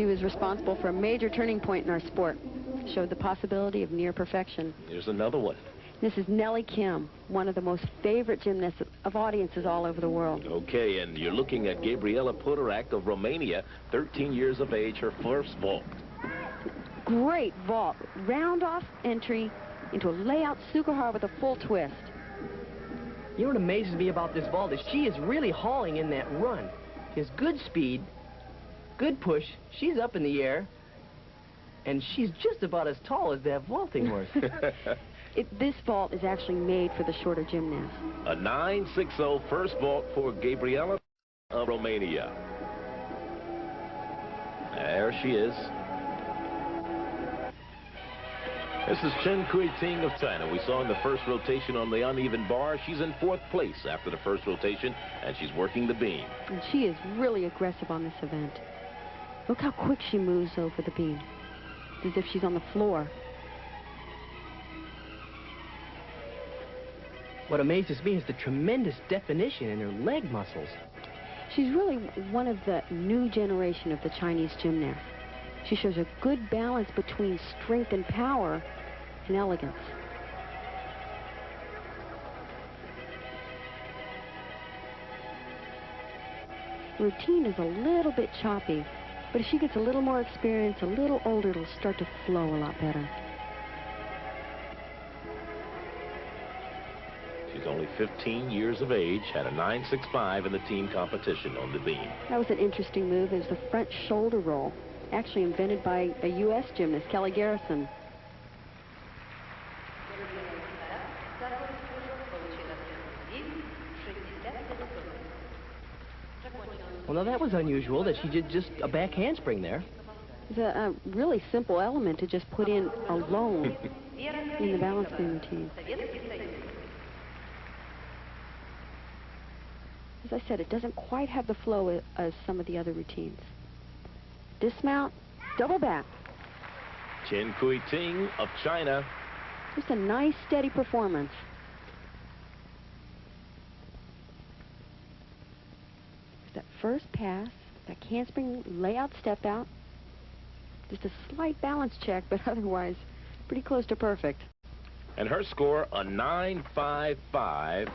She was responsible for a major turning point in our sport. Showed the possibility of near perfection. Here's another one. This is Nellie Kim, one of the most favorite gymnasts of audiences all over the world. Okay, and you're looking at Gabriela Potorac of Romania, 13 years of age, her first vault. Great vault. Round-off entry into a layout Sukuhara with a full twist. You know what amazes me about this vault is she is really hauling in that run. She has good speed, good push. She's up in the air, and she's just about as tall as that vaulting horse. This vault is actually made for the shorter gymnast. A 9.60 first vault for Gabriela of Romania. There she is. This is Chen Cuiting of China. We saw in the first rotation on the uneven bar. She's in 4th place after the first rotation, and she's working the beam. And she is really aggressive on this event. Look how quick she moves over the beam. It's as if she's on the floor. What amazes me is the tremendous definition in her leg muscles. She's really one of the new generation of the Chinese gymnasts. She shows a good balance between strength and power and elegance. Routine is a little bit choppy, but if she gets a little more experience, a little older, it'll start to flow a lot better. She's only 15 years of age, had a 9.65 in the team competition on the beam. That was an interesting move. It was the front shoulder roll, actually invented by a U.S. gymnast, Kelly Garrison. Well, now that was unusual that she did just a back handspring there. It's a really simple element to just put in alone in the balance beam routine. As I said, it doesn't quite have the flow as some of the other routines. Dismount, double back. Chen Cuiting of China. Just a nice, steady performance. That first pass, that handspring layout step out. Just a slight balance check, but otherwise pretty close to perfect. And her score, a 9.55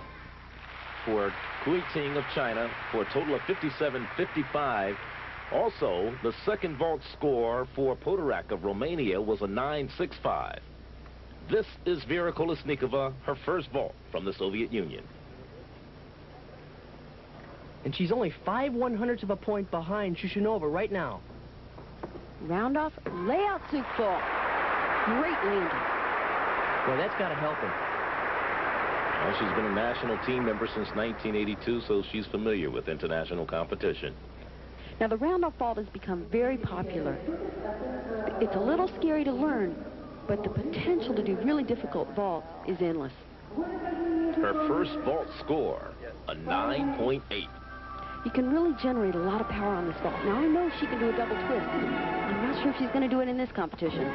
for Cuiting of China, for a total of 57.55. Also, the second vault score for Potorac of Romania was a 9.65. This is Vera Kolesnikova, her first vault from the Soviet Union. And she's only 5/100ths of a point behind Shushunova right now. Round off, layout Suk vault. Great landing. Well, that's got to help him. Well, she's been a national team member since 1982, so she's familiar with international competition. Now, the round-off vault has become very popular. It's a little scary to learn, but the potential to do really difficult vaults is endless. Her first vault score, a 9.8. You can really generate a lot of power on this vault. Now, I know she can do a double twist. I'm not sure if she's going to do it in this competition.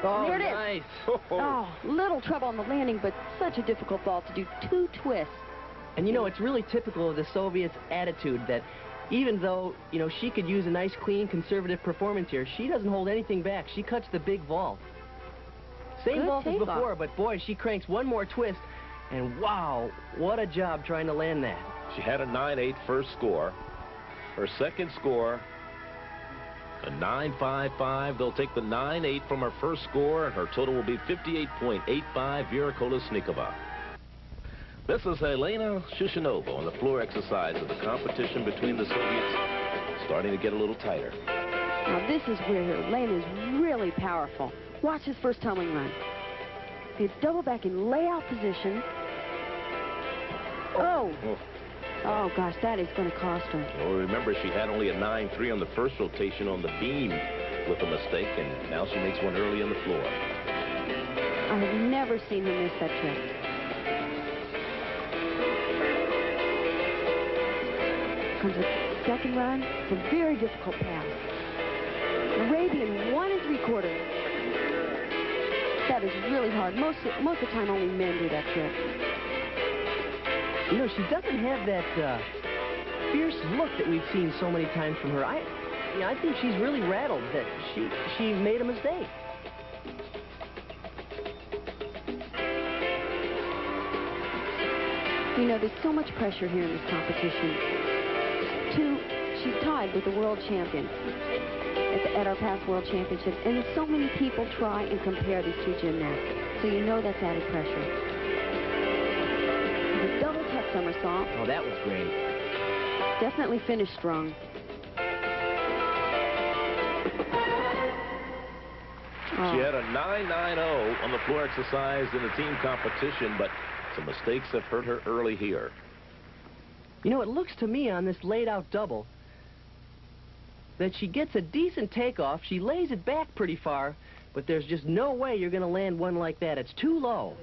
Oh, there it nice. is. Oh, little trouble on the landing, but such a difficult vault to do 2 twists. And, you know, it's really typical of the Soviets' attitude that even though, you know, she could use a nice, clean, conservative performance here, she doesn't hold anything back. She cuts the big vault. Same vault as before, but, boy, she cranks one more twist, and, wow, what a job trying to land that. She had a 9.8 first score. Her second score, a 9.55. They'll take the 9.8 from her first score, and her total will be 58.85. Vera Kolesnikova. This is Yelena Shushunova on the floor exercise of the competition between the Soviets, starting to get a little tighter. Now, this is where Yelena is really powerful. Watch his first tumbling run. It's double back in layout position. Oh. Oh, gosh, that is going to cost her. Well, remember, she had only a 9.3 on the first rotation on the beam with a mistake, and now she makes one early on the floor. I have never seen her miss that trick. Comes a second run. It's a very difficult pass. Arabian 1 3/4. That is really hard. Most of the time, only men do that trick. You know, she doesn't have that fierce look that we've seen so many times from her. I think she's really rattled that she made a mistake. You know, there's so much pressure here in this competition. She's tied with the world champion at our past world championship, and so many people try and compare these two gymnasts. So you know that's added pressure. The double tuck somersault. Oh, that was great. Definitely finished strong. She had a 9.90 on the floor exercise in the team competition, but some mistakes have hurt her early here. You know, it looks to me on this laid-out double that she gets a decent takeoff. She lays it back pretty far, but there's just no way you're going to land one like that. It's too low.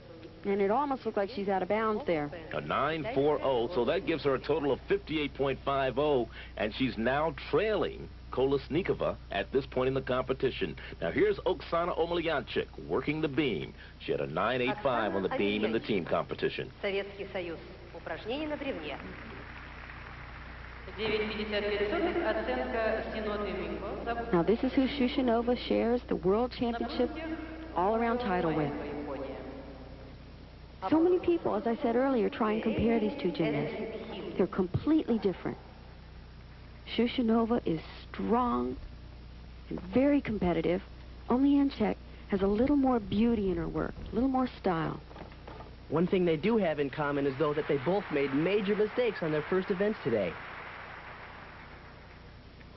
And it almost looked like she's out of bounds there. A 9.40, so that gives her a total of 58.50, and she's now trailing Kolesnikova at this point in the competition. Now here's Oksana Omelianchik working the beam. She had a 9.85 on the beam in the team competition. Советский Союз. Упражнение на бревне. 9.55 оценка Синоты Мико. Now this is who Shushunova shares the world championship all-around title with. So many people, as I said earlier, try and compare these two gymnasts. They're completely different. Shushunova is strong and very competitive. Omelianchik has a little more beauty in her work, a little more style. One thing they do have in common is, though, that they both made major mistakes on their first events today.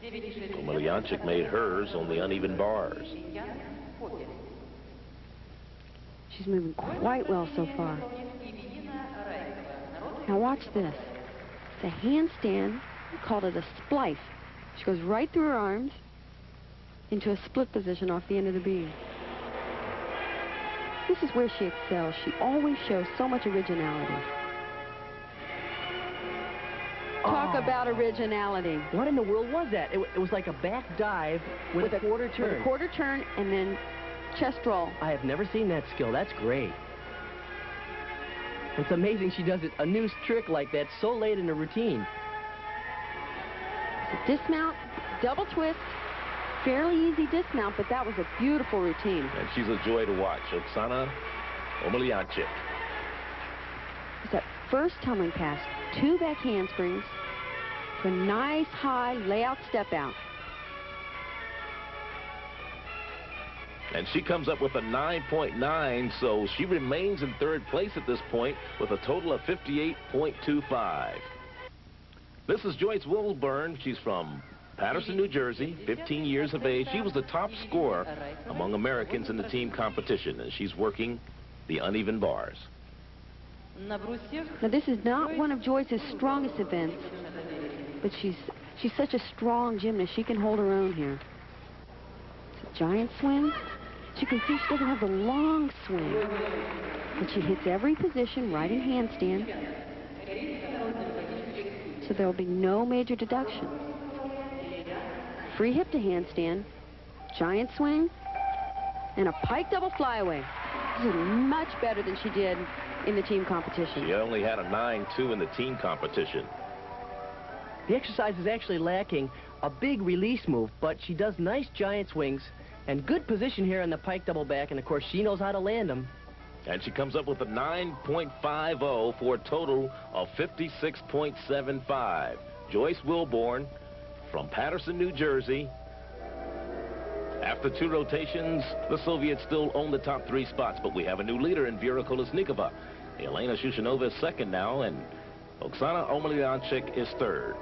Omelianchik made hers on the uneven bars. She's moving quite well so far. Now watch this. It's a handstand. We called it a splice. She goes right through her arms into a split position off the end of the beam. This is where she excels. She always shows so much originality. Talk about originality. What in the world was that? It was like a back dive with a quarter turn. With a quarter turn and then chest roll. I have never seen that skill. That's great. It's amazing she does a new trick like that so late in the routine. It's a dismount, double twist, fairly easy dismount, but that was a beautiful routine. And she's a joy to watch. Oksana Omelianchik. It's that first tumbling pass, 2 back handsprings to a nice high layout step out. And she comes up with a 9.9, so she remains in third place at this point with a total of 58.25. This is Joyce Wilborne. She's from Paterson, New Jersey, 15 years of age. She was the top scorer among Americans in the team competition, and she's working the uneven bars. Now, this is not one of Joyce's strongest events, but she's such a strong gymnast. She can hold her own here. It's a giant swing. As you can see, she doesn't have the long swing, but she hits every position right in handstand, so there will be no major deduction. Free hip to handstand, giant swing, and a pike double flyaway. This is much better than she did in the team competition. She only had a 9.2 in the team competition. The exercise is actually lacking a big release move, but she does nice giant swings and good position here on the pike double back, and of course she knows how to land them. And she comes up with a 9.50 for a total of 56.75. Joyce Wilborne from Paterson, New Jersey. After 2 rotations, the Soviets still own the top 3 spots, but we have a new leader in Vera Kolesnikova. Yelena Shushunova is second now, and Oksana Omelianchik is third.